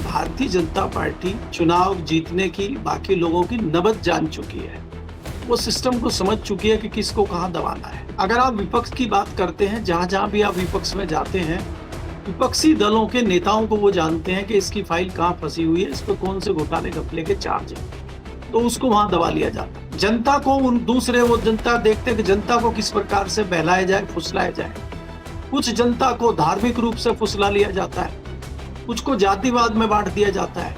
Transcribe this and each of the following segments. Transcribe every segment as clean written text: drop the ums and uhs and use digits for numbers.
Bharatiya Janata party चुनाव जीतने की बाकी लोगों की नबज जान चुकी है। वो सिस्टम को समझ चुकी है कि किसको कहां दबाना है। अगर आप विपक्ष की बात करते हैं, जहां जहां भी आप विपक्ष में जाते हैं, विपक्षी दलों के नेताओं को वो जानते हैं कि इसकी फाइल कहां फंसी हुई है, इस पर कौन से घोटाले घपले के चार्ज है, तो उसको वहां दबा लिया जाता है। जनता को वो जनता देखते हैं कि जनता को किस प्रकार से बहलाया जाए, फुसलाया जाए। कुछ जनता को धार्मिक रूप से फुसला लिया जाता है, कुछ को जातिवाद में बांट दिया जाता है,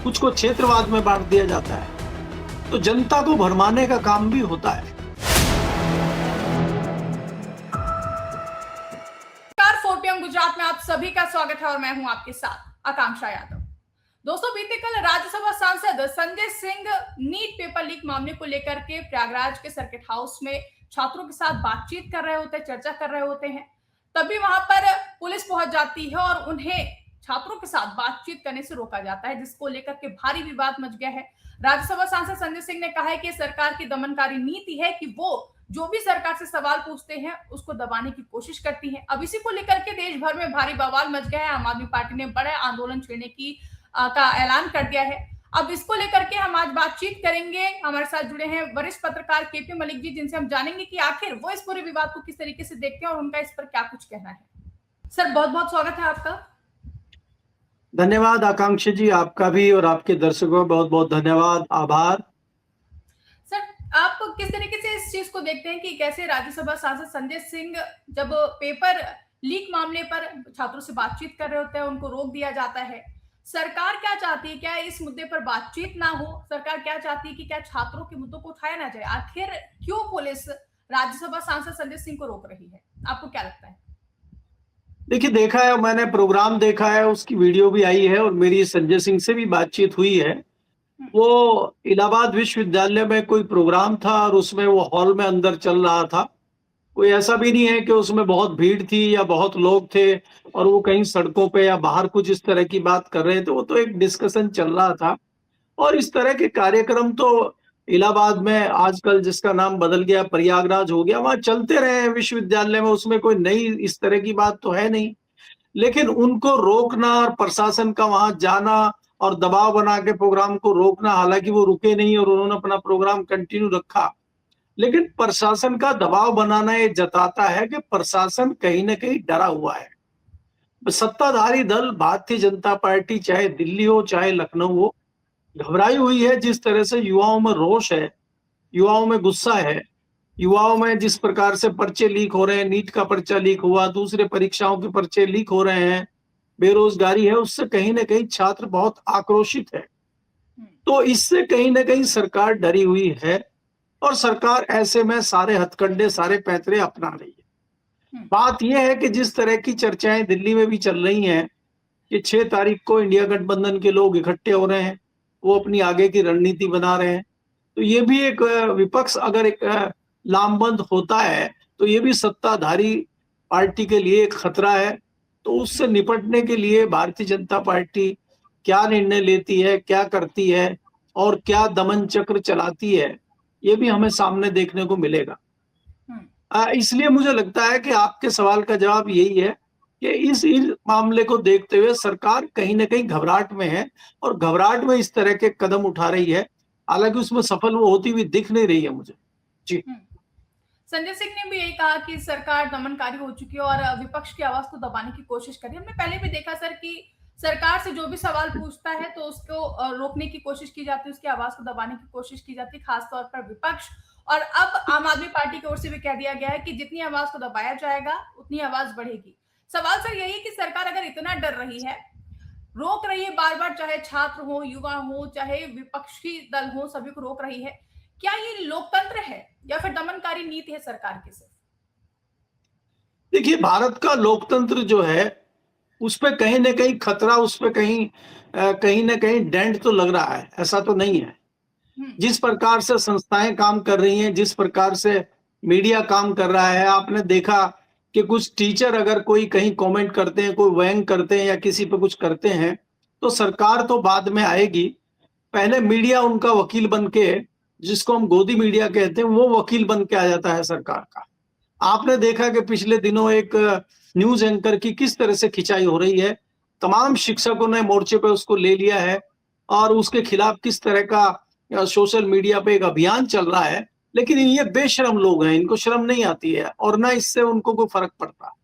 कुछ को क्षेत्रवाद में बांट दिया जाता है। तो जनता को भरमाने का काम भी होता है। 4 PM गुजरात में आप सभी का स्वागत है और मैं हूं आपके साथ आकांक्षा यादव। दोस्तों, बीते कल राज्यसभा सांसद Sanjay Singh NEET paper leak मामले को लेकर के प्रयागराज के सर्किट हाउस में छात्रों के साथ बातचीत कर रहे होते हैं, चर्चा कर रहे होते हैं। तभी वहां पर पुलिस पहुंच जाती है और उन्हें छात्रों के साथ बातचीत करने से रोका जाता है, जिसको लेकर के भारी विवाद मच गया है। राज्यसभा सांसद संजय सिंह ने कहा है कि सरकार की दमनकारी नीति है कि वो जो भी सरकार से सवाल पूछते हैं उसको दबाने की कोशिश करती है। अब इसी को लेकर के देश भर में भारी बवाल मच गया है। आम आदमी पार्टी ने बड़ा आंदोलन छेड़ने का ऐलान कर दिया है। अब इसको लेकर के हम आज बातचीत करेंगे। हमारे साथ जुड़े हैं वरिष्ठ पत्रकार केपी मलिक जी, जिनसे हम जानेंगे कि आखिर वो इस पूरे विवाद को किस तरीके से देखते हैं और उनका इस पर क्या कुछ कहना है। सर, बहुत बहुत स्वागत है आपका। धन्यवाद आकांक्षा जी, आपका भी और आपके दर्शकों का बहुत बहुत धन्यवाद, आभार। सर, आप किस तरीके से इस चीज को देखते हैं कि कैसे राज्यसभा सांसद संजय सिंह जब पेपर लीक मामले पर छात्रों से बातचीत कर रहे होते हैं, उनको रोक दिया जाता है। सरकार क्या चाहती है? क्या इस मुद्दे पर बातचीत ना हो? सरकार क्या चाहती है कि क्या छात्रों के मुद्दों को उठाया ना जाए? आखिर क्यों पुलिस राज्यसभा सांसद संजय सिंह को रोक रही है? आपको क्या लगता है? देखिए, देखा है, मैंने प्रोग्राम देखा है, उसकी वीडियो भी आई है और मेरी संजय सिंह से भी बातचीत हुई है। वो इलाहाबाद विश्वविद्यालय में कोई प्रोग्राम था और उसमें वो हॉल में अंदर चल रहा था। कोई ऐसा भी नहीं है कि उसमें बहुत भीड़ थी या बहुत लोग थे और वो कहीं सड़कों पे या बाहर कुछ इस तरह की बात कर रहे थे। वो तो एक डिस्कशन चल रहा था और इस तरह के कार्यक्रम तो इलाहाबाद में आजकल, जिसका नाम बदल गया, प्रयागराज हो गया, वहां चलते रहे हैं विश्वविद्यालय में। उसमें कोई नई इस तरह की बात तो है नहीं। लेकिन उनको रोकना और प्रशासन का वहां जाना और दबाव बना के प्रोग्राम को रोकना, हालांकि वो रुके नहीं और उन्होंने अपना प्रोग्राम कंटिन्यू रखा, लेकिन प्रशासन का दबाव बनाना ये जताता है कि प्रशासन कहीं ना कहीं डरा हुआ है। सत्ताधारी दल भारतीय जनता पार्टी, चाहे दिल्ली हो चाहे लखनऊ हो, घबराई हुई है। जिस तरह से युवाओं में रोष है, युवाओं में गुस्सा है, युवाओं में जिस प्रकार से पर्चे लीक हो रहे हैं, नीट का पर्चा लीक हुआ, दूसरे परीक्षाओं के पर्चे लीक हो रहे हैं, बेरोजगारी है, उससे कहीं ना कहीं छात्र बहुत आक्रोशित है। तो इससे कहीं ना कहीं सरकार डरी हुई है और सरकार ऐसे में सारे हथकंडे, सारे पैंतरे अपना रही है। बात यह है कि जिस तरह की चर्चाएं दिल्ली में भी चल रही हैं कि 6 तारीख को इंडिया गठबंधन के लोग इकट्ठे हो रहे हैं, वो अपनी आगे की रणनीति बना रहे हैं, तो ये भी एक विपक्ष अगर एक लामबंद होता है तो ये भी सत्ताधारी पार्टी के लिए एक खतरा है। तो उससे निपटने के लिए भारतीय जनता पार्टी क्या निर्णय लेती है, क्या करती है और क्या दमन चक्र चलाती है, ये भी हमें सामने देखने को मिलेगा। इसलिए मुझे लगता है कि आपके सवाल का जवाब यही है कि इस मामले को देखते हुए सरकार कहीं ना कहीं घबराहट में है और घबराहट में इस तरह के कदम उठा रही है। हालांकि उसमें सफल वो होती हुई दिख नहीं रही है मुझे। जी, संजय सिंह ने भी यही कहा कि सरकार दमनकारी हो चुकी है और विपक्ष की आवाज को दबाने की कोशिश करी। हमने पहले भी देखा सर कि सरकार से जो भी सवाल पूछता है तो उसको रोकने की कोशिश की जाती है, उसकी आवाज को दबाने की कोशिश की जाती है, खासतौर पर विपक्ष। और अब आम आदमी पार्टी की ओर से भी कह दिया गया है कि जितनी आवाज को दबाया जाएगा उतनी आवाज बढ़ेगी। सवाल सर यही है कि सरकार अगर इतना डर रही है, रोक रही है बार बार, चाहे छात्र हो, युवा हो, चाहे विपक्षी दल हो, सभी को रोक रही है, क्या ये लोकतंत्र है या फिर दमनकारी नीति है सरकार की? सिर्फ देखिए, भारत का लोकतंत्र जो है उस पे कहीं ना कहीं खतरा, उस पे कहीं ना कहीं डेंट तो लग रहा है, ऐसा तो नहीं है। जिस प्रकार से संस्थाएं काम कर रही हैं, जिस प्रकार से मीडिया काम कर रहा है, आपने देखा कि कुछ टीचर अगर कोई कहीं कमेंट करते हैं, कोई व्यंग करते हैं या किसी पे कुछ करते हैं, तो सरकार तो बाद में आएगी। पहले मीडिया उनका वकील बन के, जिसको हम गोदी मीडिया कहते हैं, वो वकील बन के आ जाता है सरकार का। आपने देखा कि पिछले दिनों एक न्यूज एंकर की किस तरह से खिंचाई हो रही है तमाम शिक्षकों ने मोर्चे पे उसको ले लिया है और उसके खिलाफ किस तरह का सोशल मीडिया पे एक अभियान चल रहा है। लेकिन ये बेशरम लोग हैं, इनको शर्म नहीं आती है और ना इससे उनको कोई फर्क पड़ता।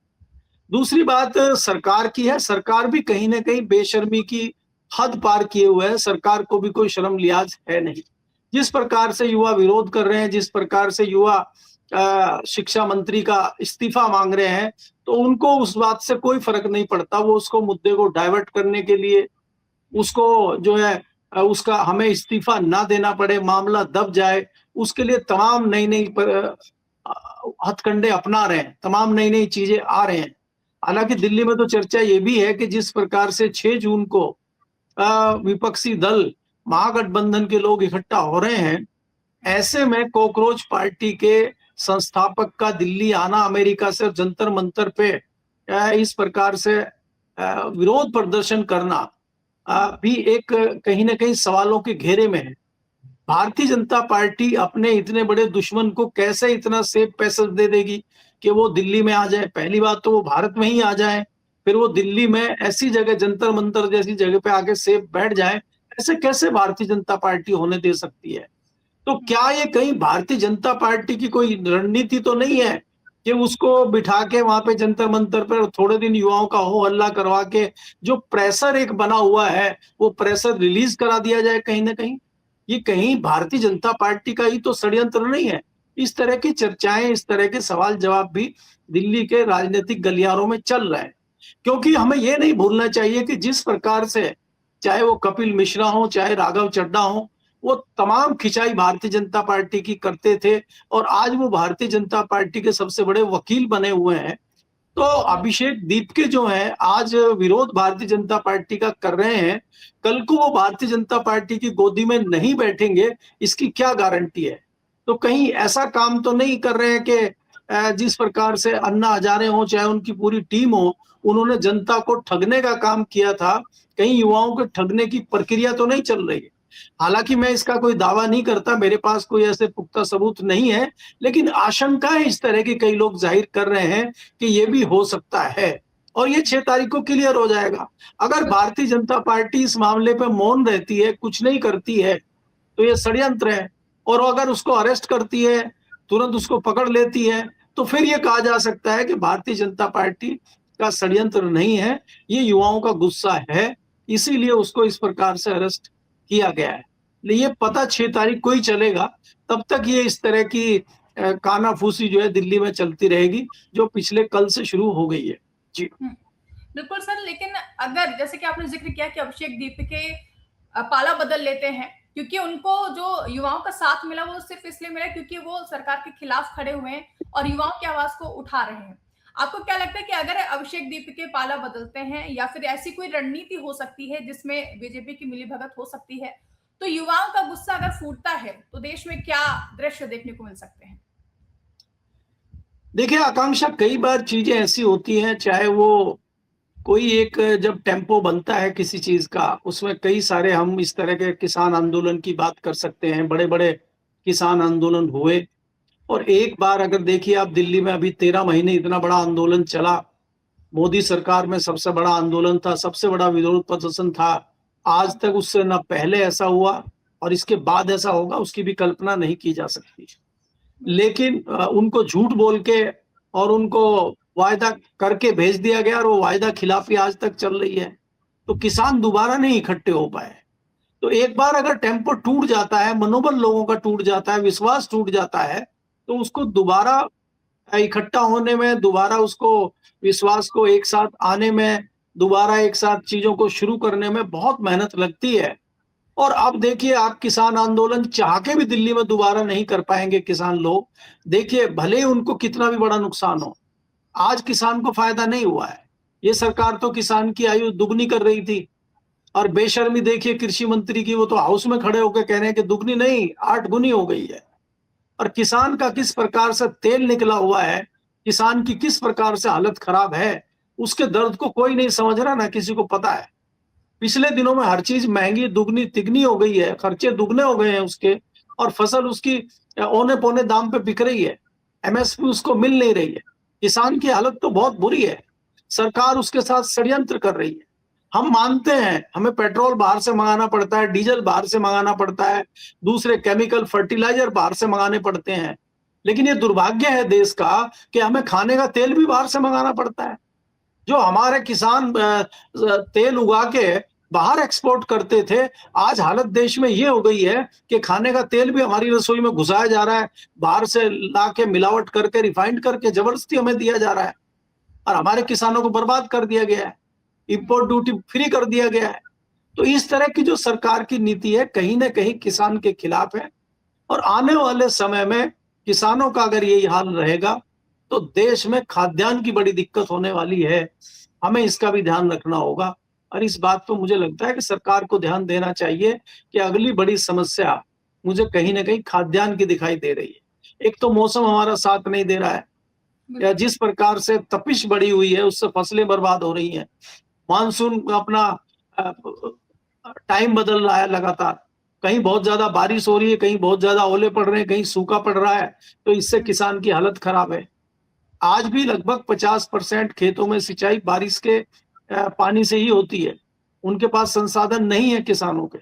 दूसरी बात सरकार की है, सरकार भी कहीं ना कहीं बेशर्मी की हद पार किए हुए है। सरकार को भी कोई शर्म लिहाज है नहीं। जिस प्रकार से युवा विरोध कर रहे हैं, जिस प्रकार से युवा शिक्षा मंत्री का इस्तीफा मांग रहे हैं, तो उनको उस बात से कोई फर्क नहीं पड़ता। वो उसको मुद्दे को डाइवर्ट करने के लिए, उसको जो है उसका हमें इस्तीफा ना देना पड़े, मामला दब जाए, उसके लिए तमाम नई नई हथकंडे अपना रहे हैं, तमाम नई नई चीजें आ रहे हैं। हालांकि दिल्ली में तो चर्चा ये भी है कि जिस प्रकार से 6 जून को विपक्षी दल महागठबंधन के लोग इकट्ठा हो रहे हैं, ऐसे में कॉकरोच पार्टी के संस्थापक का दिल्ली आना, अमेरिका से जंतर मंतर पे इस प्रकार से विरोध प्रदर्शन करना भी एक कहीं ना कहीं सवालों के घेरे में है। भारतीय जनता पार्टी अपने इतने बड़े दुश्मन को कैसे इतना सेफ पैसेज दे देगी कि वो दिल्ली में आ जाए? पहली बात तो वो भारत में ही आ जाए, फिर वो दिल्ली में ऐसी जगह, जंतर मंतर जैसी जगह पे आके सेफ बैठ जाए। ऐसे कैसे भारतीय जनता पार्टी होने दे सकती है? तो क्या ये कहीं भारतीय जनता पार्टी की कोई रणनीति तो नहीं है कि उसको बिठा के वहां पे जंतर मंतर पर थोड़े दिन युवाओं का हो हल्ला करवा के जो प्रेशर एक बना हुआ है वो प्रेशर रिलीज करा दिया जाए कहीं ना कहीं? ये कहीं भारतीय जनता पार्टी का ही तो षड्यंत्र नहीं है? इस तरह की चर्चाएं, इस तरह के सवाल जवाब भी दिल्ली के राजनीतिक गलियारों में चल रहे हैं। क्योंकि हमें ये नहीं भूलना चाहिए कि जिस प्रकार से चाहे वो कपिल मिश्रा हो, चाहे राघव चड्ढा हो, वो तमाम खिंचाई भारतीय जनता पार्टी की करते थे और आज वो भारतीय जनता पार्टी के सबसे बड़े वकील बने हुए हैं। तो अभिषेक दीपके जो है आज विरोध भारतीय जनता पार्टी का कर रहे हैं, कल को वो भारतीय जनता पार्टी की गोदी में नहीं बैठेंगे, इसकी क्या गारंटी है? तो कहीं ऐसा काम तो नहीं कर रहे हैं कि जिस प्रकार से अन्ना हजारे हो, चाहे उनकी पूरी टीम हो, उन्होंने जनता को ठगने का काम किया था, कहीं युवाओं को ठगने की प्रक्रिया तो नहीं चल रही है? हालांकि मैं इसका कोई दावा नहीं करता, मेरे पास कोई ऐसे पुख्ता सबूत नहीं है, लेकिन आशंकाएं इस तरह की कई लोग जाहिर कर रहे हैं कि ये भी हो सकता है और ये 6 तारीख को क्लियर हो जाएगा। अगर भारतीय जनता पार्टी इस मामले पे मौन रहती है, कुछ नहीं करती है, तो ये षड्यंत्र है। और अगर उसको अरेस्ट करती है, तुरंत उसको पकड़ लेती है, तो फिर ये कहा जा सकता है कि भारतीय जनता पार्टी का षड्यंत्र नहीं है, ये युवाओं का गुस्सा है, इसीलिए उसको इस प्रकार से अरेस्ट किया गया है। ये पता 6 तारीख को ही चलेगा, तब तक ये इस तरह की कानाफूसी जो है दिल्ली में चलती रहेगी, जो पिछले कल से शुरू हो गई है। जी बिल्कुल सर, लेकिन अगर जैसे कि आपने जिक्र किया कि अभिषेक दीपके पाला बदल लेते हैं, क्योंकि उनको जो युवाओं का साथ मिला वो सिर्फ इसलिए मिला क्योंकि वो सरकार के खिलाफ खड़े हुए हैं और युवाओं की आवाज को उठा रहे हैं। आपको क्या लगता है कि अगर अभिषेक दीपके पाला बदलते हैं या फिर ऐसी कोई रणनीति हो सकती है जिसमें बीजेपी की मिलीभगत हो सकती है, तो युवाओं का गुस्सा अगर फूटता है तो देश में क्या दृश्य देखने को मिल सकते हैं? देखिए आकांक्षा, कई बार चीजें ऐसी होती हैं, चाहे वो कोई एक जब टेम्पो बनता है किसी चीज का, उसमें कई सारे, हम इस तरह के किसान आंदोलन की बात कर सकते हैं, बड़े बड़े किसान आंदोलन हुए। और एक बार अगर देखिए आप, दिल्ली में अभी 13 महीने इतना बड़ा आंदोलन चला, मोदी सरकार में सबसे बड़ा आंदोलन था, सबसे बड़ा विरोध प्रदर्शन था। आज तक उससे न पहले ऐसा हुआ और इसके बाद ऐसा होगा उसकी भी कल्पना नहीं की जा सकती। लेकिन उनको झूठ बोल के और उनको वायदा करके भेज दिया गया और वो वायदा खिलाफी आज तक चल रही है, तो किसान दोबारा नहीं इकट्ठे हो पाए। तो एक बार अगर टेम्पो टूट जाता है, मनोबल लोगों का टूट जाता है, विश्वास टूट जाता है, तो उसको दोबारा इकट्ठा होने में, दोबारा उसको विश्वास को एक साथ आने में, दोबारा एक साथ चीजों को शुरू करने में बहुत मेहनत लगती है। और अब देखिए आप, किसान आंदोलन चाह के भी दिल्ली में दोबारा नहीं कर पाएंगे किसान लोग। देखिए भले ही उनको कितना भी बड़ा नुकसान हो, आज किसान को फायदा नहीं हुआ है। ये सरकार तो किसान की आयु दुगनी कर रही थी और बेशर्मी देखिए कृषि मंत्री की, वो तो हाउस में खड़े होकर कह रहे हैं कि दुगनी नहीं 8 गुनी हो गई है। और किसान का किस प्रकार से तेल निकला हुआ है, किसान की किस प्रकार से हालत खराब है, उसके दर्द को कोई नहीं समझ रहा, ना किसी को पता है। पिछले दिनों में हर चीज महंगी, दुगनी तिगनी हो गई है, खर्चे दुगने हो गए हैं उसके, और फसल उसकी औने पौने दाम पे बिक रही है, एमएसपी उसको मिल नहीं रही है। किसान की हालत तो बहुत बुरी है, सरकार उसके साथ षड्यंत्र कर रही है। हम मानते हैं हमें पेट्रोल बाहर से मंगाना पड़ता है, डीजल बाहर से मंगाना पड़ता है, दूसरे केमिकल फर्टिलाइजर बाहर से मंगाने पड़ते हैं, लेकिन ये दुर्भाग्य है देश का कि हमें खाने का तेल भी बाहर से मंगाना पड़ता है। जो हमारे किसान तेल उगा के बाहर एक्सपोर्ट करते थे, आज हालत देश में ये हो गई है कि खाने का तेल भी हमारी रसोई में घुसाया जा रहा है, बाहर से ला के मिलावट करके रिफाइंड करके जबरदस्ती हमें दिया जा रहा है और हमारे किसानों को बर्बाद कर दिया गया है, इंपोर्ट ड्यूटी फ्री कर दिया गया है। तो इस तरह की जो सरकार की नीति है कहीं ना कहीं किसान के खिलाफ है और आने वाले समय में किसानों का अगर यही हाल रहेगा तो देश में खाद्यान्न की बड़ी दिक्कत होने वाली है। हमें इसका भी ध्यान रखना होगा और इस बात पर मुझे लगता है कि सरकार को ध्यान देना चाहिए कि अगली बड़ी समस्या मुझे कहीं ना कहीं खाद्यान्न की दिखाई दे रही है। एक तो मौसम हमारा साथ नहीं दे रहा है, या जिस प्रकार से तपिश बढ़ी हुई है उससे फसलें बर्बाद हो रही हैं। मानसून अपना टाइम बदल रहा है लगातार, कहीं बहुत ज्यादा बारिश हो रही है, कहीं बहुत ज्यादा ओले पड़ रहे हैं, कहीं सूखा पड़ रहा है, तो इससे किसान की हालत खराब है। आज भी लगभग 50% खेतों में सिंचाई बारिश के पानी से ही होती है, उनके पास संसाधन नहीं है किसानों के।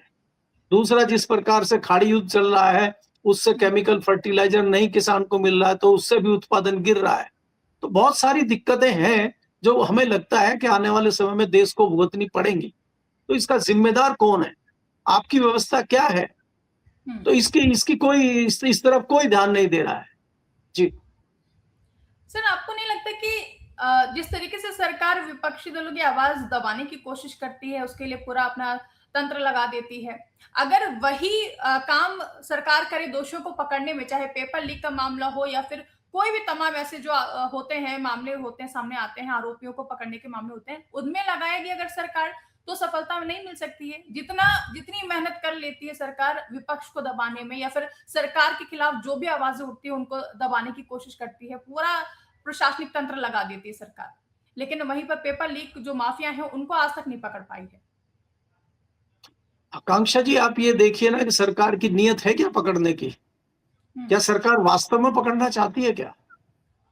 दूसरा, जिस प्रकार से खाड़ी युद्ध चल रहा है उससे केमिकल फर्टिलाइजर नहीं किसान को मिल रहा है, तो उससे भी उत्पादन गिर रहा है। तो बहुत सारी दिक्कतें हैं जो हमें लगता है कि आने वाले समय में देश को भुगतनी पड़ेंगी। तो इसका जिम्मेदार कौन है, आपकी व्यवस्था क्या है? तो इसकी कोई इस तरफ कोई ध्यान नहीं दे रहा है। जी सर, आपको नहीं लगता कि जिस तरीके से सरकार विपक्षी दलों की आवाज दबाने की कोशिश करती है, उसके लिए पूरा अपना तंत्र लगा देती है, अगर वही काम सरकार करे दोषियों को पकड़ने में, चाहे पेपर लीक का मामला हो या फिर कोई भी तमाम ऐसे जो होते हैं मामले होते हैं, सामने आते हैं, आरोपियों को पकड़ने के मामले होते हैं, उनमें लगाएगी अगर सरकार, तो सफलता नहीं मिल सकती है। जितनी मेहनत कर लेती है सरकार विपक्ष को दबाने में, या फिर सरकार के खिलाफ जो भी आवाजें उठती है उनको दबाने की कोशिश करती है, पूरा प्रशासनिक तंत्र लगा देती है सरकार, लेकिन वहीं पर पेपर लीक जो माफिया हैं उनको आज तक नहीं पकड़ पाई है। आकांक्षा जी, आप ये देखिए ना कि सरकार की नीयत है क्या पकड़ने की? क्या सरकार वास्तव में पकड़ना चाहती है क्या,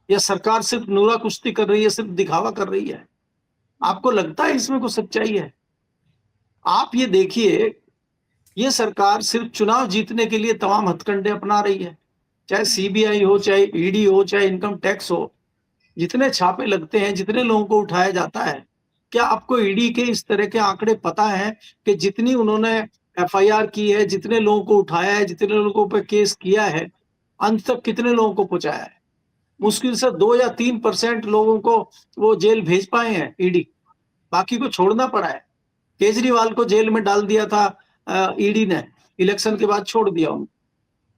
या सरकार सिर्फ नूरा कुश्ती कर रही है, सिर्फ दिखावा कर रही है? आपको लगता है इसमें कुछ सच्चाई है? आप ये देखिए, ये सरकार सिर्फ चुनाव जीतने के लिए तमाम हथकंडे अपना रही है, चाहे सीबीआई हो, चाहे ईडी हो, चाहे इनकम टैक्स हो। जितने छापे लगते हैं, जितने लोगों को उठाया जाता है, क्या आपको ईडी के इस तरह के आंकड़े पता है कि जितनी उन्होंने एफआईआर की है, जितने लोगों को उठाया है, जितने लोगों पर केस किया है, अंत तक कितने लोगों को पहुंचाया है? मुश्किल से 2 या 3% लोगों को वो जेल भेज पाए हैं ईडी, बाकी को छोड़ना पड़ा है। केजरीवाल को जेल में डाल दिया था ईडी ने, इलेक्शन के बाद छोड़ दिया उनको।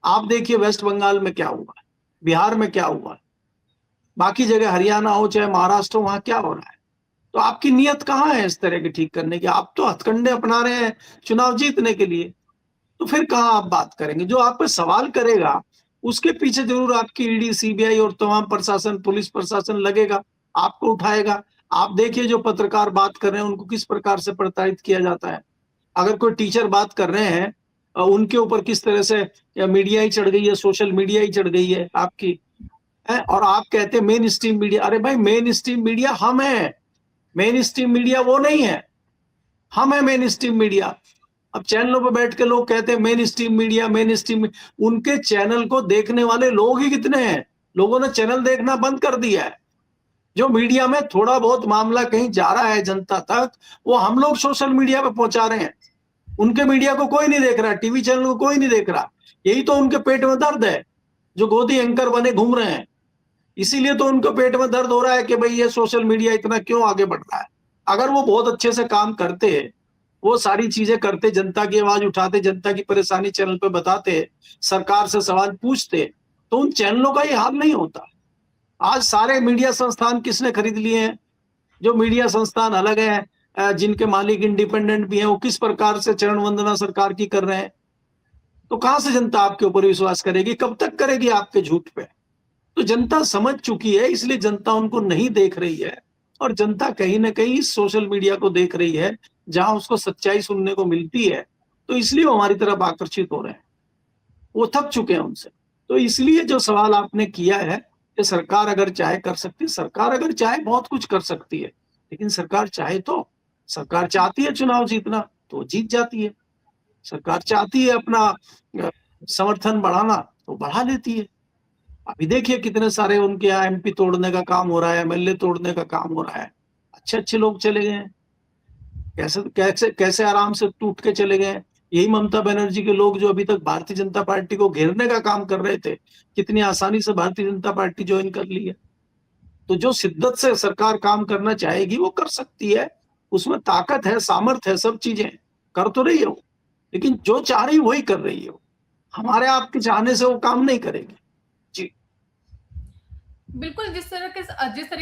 आप देखिए वेस्ट बंगाल में क्या हुआ, बिहार में क्या हुआ, बाकी जगह हरियाणा हो चाहे महाराष्ट्र हो, वहां क्या हो रहा है? तो आपकी नीयत कहाँ है इस तरह की ठीक करने की? आप तो हथकंडे अपना रहे हैं चुनाव जीतने के लिए, तो फिर कहाँ आप बात करेंगे? जो आप पे सवाल करेगा उसके पीछे जरूर आपकी ईडी, सीबीआई और तमाम प्रशासन, पुलिस प्रशासन लगेगा, आपको उठाएगा। आप देखिए जो पत्रकार बात कर रहे हैं उनको किस प्रकार से प्रताड़ित किया जाता है। अगर कोई टीचर बात कर रहे हैं उनके ऊपर किस तरह से मीडिया ही चढ़ गई है, सोशल मीडिया ही चढ़ गई है आपकी है। और आप कहते हैं मेन स्ट्रीम मीडिया, अरे भाई मेन स्ट्रीम मीडिया हम है, मेन स्ट्रीम मीडिया वो नहीं है, हम है मेन स्ट्रीम मीडिया। अब चैनलों पर बैठ के लोग कहते हैं main stream media, main stream, उनके चैनल को देखने वाले लोग ही कितने हैं? लोगों ने चैनल देखना बंद कर दिया है। जो मीडिया में थोड़ा बहुत मामला कहीं जा रहा है जनता तक, वो हम लोग सोशल मीडिया पे पहुंचा रहे हैं। उनके मीडिया को कोई नहीं देख रहा, टीवी चैनल को कोई नहीं देख रहा। यही तो उनके पेट में दर्द है, जो गोदी एंकर बने घूम रहे हैं। इसीलिए तो उनको पेट में दर्द हो रहा है कि भाई ये सोशल मीडिया इतना क्यों आगे बढ़ रहा है। अगर वो बहुत अच्छे से काम करते, वो सारी चीजें करते, जनता की आवाज उठाते, जनता की परेशानी चैनल पे बताते, सरकार से सवाल पूछते, तो उन चैनलों का ये हाल नहीं होता। आज सारे मीडिया संस्थान किसने खरीद लिए हैं? जो मीडिया संस्थान अलग है, जिनके मालिक इंडिपेंडेंट भी हैं, वो किस प्रकार से चरण वंदना सरकार की कर रहे हैं। तो कहां से जनता आपके ऊपर विश्वास करेगी? कब तक करेगी आपके झूठ पे? तो जनता समझ चुकी है, इसलिए जनता उनको नहीं देख रही है, और जनता कहीं ना कहीं सोशल मीडिया को देख रही है जहां उसको सच्चाई सुनने को मिलती है। तो इसलिए वो हमारी तरफ आकर्षित हो रहे हैं, वो थक चुके हैं उनसे। तो इसलिए जो सवाल आपने किया है कि सरकार अगर चाहे कर सकती है, सरकार अगर चाहे बहुत कुछ कर सकती है, लेकिन सरकार चाहे तो सरकार चाहती है चुनाव जीतना तो जीत जाती है, सरकार चाहती है अपना समर्थन बढ़ाना तो बढ़ा लेती है। अभी देखिए कितने सारे उनके यहाँ एमपी तोड़ने का काम हो रहा है, एमएलए तोड़ने का काम हो रहा है। अच्छे अच्छे लोग चले गए हैं, कैसे कैसे कैसे आराम से टूट के चले गए हैं। यही ममता बनर्जी के लोग जो अभी तक भारतीय जनता पार्टी को घेरने का काम कर रहे थे, कितनी आसानी से भारतीय जनता पार्टी ज्वाइन कर ली है। तो जो शिद्दत से सरकार काम करना चाहेगी वो कर सकती है, उसमें ताकत है, सामर्थ्य है, सब चीजें कर तो रही है वो, लेकिन जो चाह रही वही कर रही है वो। हमारे आपके चाहने से वो काम नहीं करेगी। जी बिल्कुल, जिस तरीके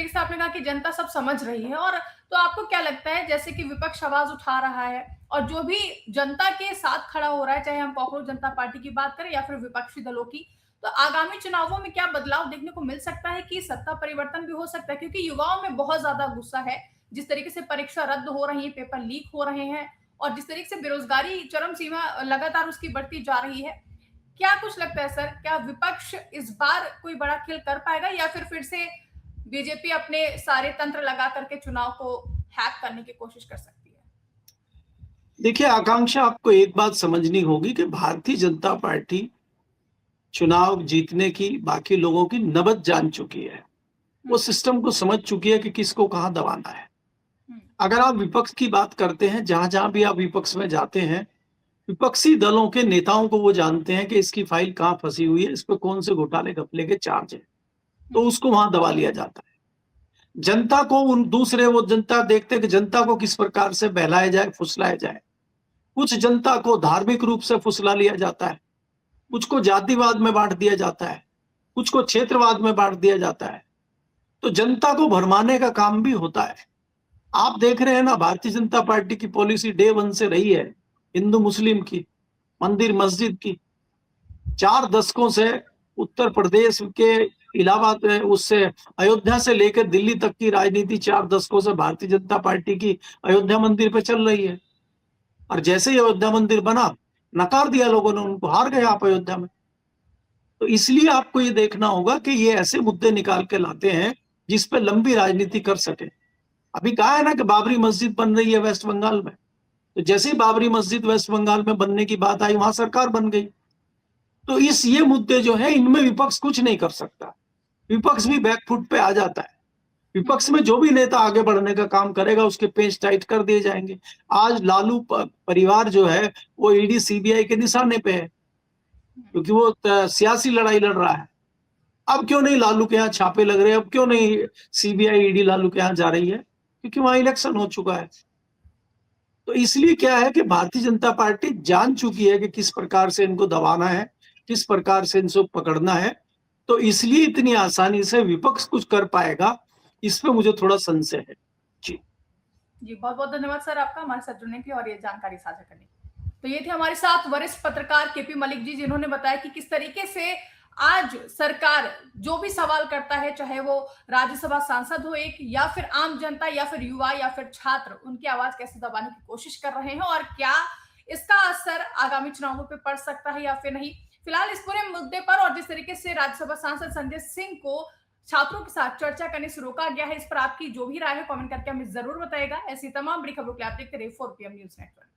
से आपने कहा कि जनता सब समझ रही है, और तो आपको क्या लगता है जैसे कि विपक्ष आवाज उठा रहा है और जो भी जनता के साथ खड़ा हो रहा है, चाहे हम कॉकरोच जनता पार्टी की बात करें या फिर विपक्षी दलों की, तो आगामी चुनावों में क्या बदलाव देखने को मिल सकता है कि सत्ता परिवर्तन भी हो सकता है? क्योंकि युवाओं में बहुत ज्यादा गुस्सा है, जिस तरीके से परीक्षा रद्द हो रही है, पेपर लीक हो रहे हैं, और जिस तरीके से बेरोजगारी चरम सीमा लगातार उसकी बढ़ती जा रही है। क्या कुछ लगता है सर, क्या विपक्ष इस बार कोई बड़ा खेल कर पाएगा या फिर से बीजेपी अपने सारे तंत्र लगा करके चुनाव को हैक करने की कोशिश कर सकती है? देखिए आकांक्षा, आपको एक बात समझनी होगी कि भारतीय जनता पार्टी चुनाव जीतने की बाकी लोगों की नबज जान चुकी है, वो सिस्टम को समझ चुकी है कि किसको कहां दबाना है। अगर आप विपक्ष की बात करते हैं, जहां जहां भी आप विपक्ष में जाते हैं, विपक्षी दलों के नेताओं को वो जानते हैं कि इसकी फाइल कहां फंसी हुई है, इस पर कौन से घोटाले घपले के चार्ज है, तो उसको वहां दबा लिया जाता है। जनता को उन दूसरे वो जनता देखते हैं कि जनता को किस प्रकार से बहलाया जाए, फुसलाया जाए। कुछ जनता को धार्मिक रूप से फुसला लिया जाता है, कुछ को जातिवाद में बांट दिया जाता है, कुछ को क्षेत्रवाद में बांट दिया जाता है। तो जनता को भरमाने का काम भी होता है। आप देख रहे हैं ना, भारतीय जनता पार्टी की पॉलिसी डे 1 से रही है हिंदू मुस्लिम की, मंदिर मस्जिद की। 4 दशकों से उत्तर प्रदेश के इलाहाबाद उससे अयोध्या से लेकर दिल्ली तक की राजनीति 4 दशकों से भारतीय जनता पार्टी की अयोध्या मंदिर पे चल रही है। और जैसे ही अयोध्या मंदिर बना, नकार दिया लोगों ने, उनको हार गए आप अयोध्या में। तो इसलिए आपको ये देखना होगा कि ये ऐसे मुद्दे निकाल के लाते हैं जिस पे लंबी राजनीति कर सके। अभी कहा है ना कि बाबरी मस्जिद बन रही है वेस्ट बंगाल में, तो जैसे ही बाबरी मस्जिद वेस्ट बंगाल में बनने की बात आई, वहां सरकार बन गई। तो ये मुद्दे जो है, इनमें विपक्ष कुछ नहीं कर सकता, विपक्ष भी बैकफुट पे आ जाता है। विपक्ष में जो भी नेता आगे बढ़ने का काम करेगा उसके पेच टाइट कर दिए जाएंगे। आज लालू परिवार जो है वो ईडी सीबीआई के निशाने पे है, क्योंकि वो सियासी लड़ाई लड़ रहा है। अब क्यों नहीं लालू के यहाँ छापे लग रहे हैं, अब क्यों नहीं सीबीआई ईडी लालू के यहाँ जा रही है? क्योंकि वहां इलेक्शन हो चुका है। तो इसलिए क्या है कि भारतीय जनता पार्टी जान चुकी है कि किस प्रकार से इनको दबाना है, किस प्रकार से इनको पकड़ना है। तो इसलिए इतनी आसानी से विपक्ष कुछ कर पाएगा, इस पे मुझे थोड़ा संशय है। जी बहुत बहुत धन्यवाद सर आपका हमारे साथ जुड़ने के लिए और ये जानकारी साझा करने की। तो ये थे हमारे साथ वरिष्ठ पत्रकार केपी मलिक जी, जिन्होंने बताया कि किस तरीके से आज सरकार जो भी सवाल करता है, चाहे वो राज्यसभा सांसद हो एक, या फिर आम जनता, या फिर युवा, या फिर छात्र, उनकी आवाज कैसे दबाने की कोशिश कर रहे हैं और क्या इसका असर आगामी चुनावों पे पड़ सकता है या फिर नहीं। फिलहाल इस पूरे मुद्दे पर और जिस तरीके से राज्यसभा सांसद संजय सिंह को छात्रों के साथ चर्चा करने से रोका गया है, इस पर आपकी जो भी राय है कमेंट करके हमें जरूर बताएगा। ऐसी तमाम बड़ी खबरों के लिए आप देखते रहिए 4 PM न्यूज नेटवर्क।